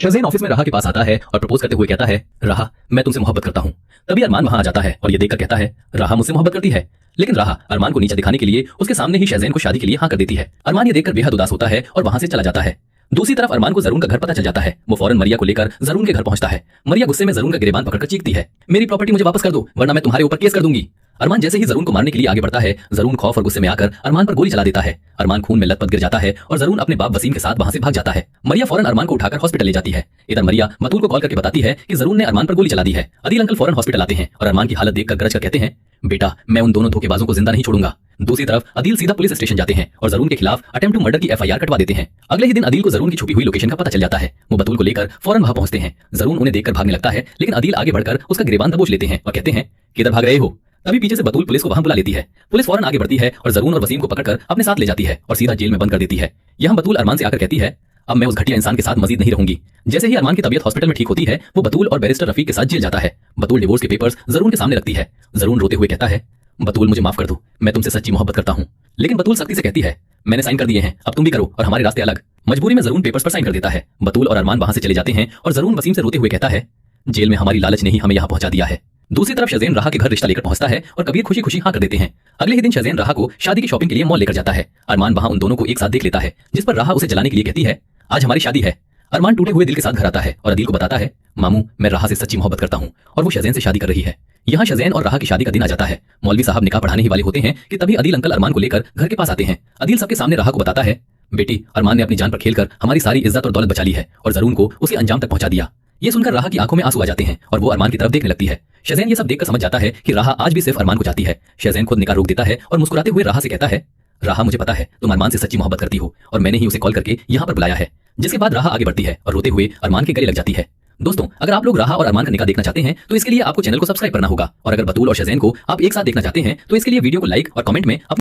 शज़ेन office में राहा के पास आता है और प्रपोज करते हुए कहता है, राहा मैं तुमसे मोहब्बत करता हूँ। तभी अरमान वहां आ जाता है और ये देखकर कहता है, राहा मुझसे मोहब्बत करती है। लेकिन राहा अरमान को नीचा दिखाने के लिए उसके सामने ही शज़ेन को शादी के लिए हाँ कर देती है। अरमान ये देखकर बेहद उदास होता है और वहां से चला जाता है। दूसरी तरफ अरमान को जरून का घर पता चल जाता है। वो फौरन मरिया को लेकर जरून के घर पहुंचता है। मरिया गुस्से में जरून का गिरेबान पकड़कर चीखती है, मेरी प्रॉपर्टी मुझे वापस कर दो वरना मैं तुम्हारे ऊपर केस कर दूंगी। अरमान जैसे ही जरून को मारने के लिए आगे बढ़ता है, जरून खौफ और गुस्से में आकर अरमान पर गोली चला देता है। अरमान खून में लथपथ गिर जाता है और जरून अपने बाप वसीम के साथ वहां से भाग जाता है। मरिया फौरन अरमान को उठाकर हॉस्पिटल ले जाती है। इधर मरिया बतूल को कॉल करके बताती है कि जरून ने अरमान पर गोली चला दी है। अदील अंकल फौरन हॉस्पिटल आते हैं और अरमान की हालत देखकर गरज कर कहते हैं, बेटा मैं उन दोनों धोखेबाजों को जिंदा नहीं छोड़ूंगा। दूसरी तरफ अदील सीधा पुलिस स्टेशन जाते हैं और जरून के खिलाफ अटेम्प्ट टू मर्डर की एफआईआर कटवा देते हैं। अगले ही दिन अदील को जरून की छुपी हुई लोकेशन का पता चल जाता है। वो बतूल को लेकर फौरन वहां पहुंचते हैं। जरून उन्हें देखकर भागने लगता है, लेकिन अदील आगे बढ़कर उसका गिरेबान दबोच लेते हैं और कहते हैं, किधर भाग रहे हो। तभी पीछे से बतूल पुलिस को वहां बुला लेती है। पुलिस फौरन आगे बढ़ती है और जरून और वसीम को पकड़कर अपने साथ ले जाती है और सीधा जेल में बंद कर देती है। यहाँ बतूल अरमान से आकर कहती है, अब मैं उस घटिया इंसान के साथ मजीद नहीं रहूंगी। जैसे ही अरमान की तबीयत हॉस्पिटल में ठीक होती है, वो बतूल और बैरिस्टर रफीक के साथ जेल जाता है। बतूल डिवोर्स के पेपर्स जरून के सामने रखती है। जरून रोते हुए कहता है, बतूल मुझे माफ कर दो, मैं तुमसे सच्ची मोहब्बत करता हूँ। लेकिन बतूल सख्ती से कहती है, मैंने साइन कर दिए हैं, अब तुम भी करो और हमारे रास्ते अलग। मजबूरी में जरून पेपर्स पर साइन कर देता है। बतूल और अरमान वहां से चले जाते हैं और जरून वसीम से रोते हुए कहता है, जेल में हमारी लालच ने ही हमें यहाँ पहुंचा दिया है। दूसरी तरफ शज़ेन राहा के घर रिश्ता लेकर पहुंचता है और कबीर खुशी खुशी हाँ कर देते हैं। अगले ही दिन शज़ेन राहा को शादी की शॉपिंग के लिए मॉल लेकर जाता है। अरमान वहां उन दोनों को एक साथ देख लेता है, जिस पर राहा उसे जलाने के लिए कहती है, आज हमारी शादी है। अरमान टूटे हुए दिल के साथ घर आता है और अदील को बताता है, मामू मैं राहा से सच्ची मोहब्बत करता हूँ और वो शज़ेन से शादी कर रही है। यहाँ शज़ेन और राहा की शादी का दिन आ जाता है। मौलवी साहब निकाह पढ़ाने ही वाले होते हैं कि तभी अदील अंकल अरमान को लेकर घर के पास आते हैं। अदील सबके सामने राहा को बताता है, बेटी अरमान ने अपनी जान पर खेलकर हमारी सारी इज्जत और दौलत बचा ली है और जरून को उसके अंजाम तक पहुंचा दिया। ये सुनकर राहा की आंखों में आंसू आ जाते हैं और वो अरमान की तरफ देखने लगती है। शज़ेन ये सब देखकर समझ जाता है कि राहा आज भी सिर्फ अरमान को चाहती है। शज़ेन खुद निकाह रोक देता है और मुस्कुराते हुए राहा से कहता है, राहा मुझे पता है तुम अरमान से सच्ची मोहब्बत करती हो और मैंने ही उसे कॉल करके यहाँ पर बुलाया है। जिसके बाद राहा आगे बढ़ती है और रोते हुए अरमान के गले लग जाती है। दोस्तों अगर आप लोग राहा और अरमान का निकाह देखना चाहते हैं तो इसके लिए आपको चैनल को सब्सक्राइब करना होगा और अगर बतूल और शज़ेन को आप एक साथ देखना चाहते हैं तो इसके लिए वीडियो को लाइक और कमेंट में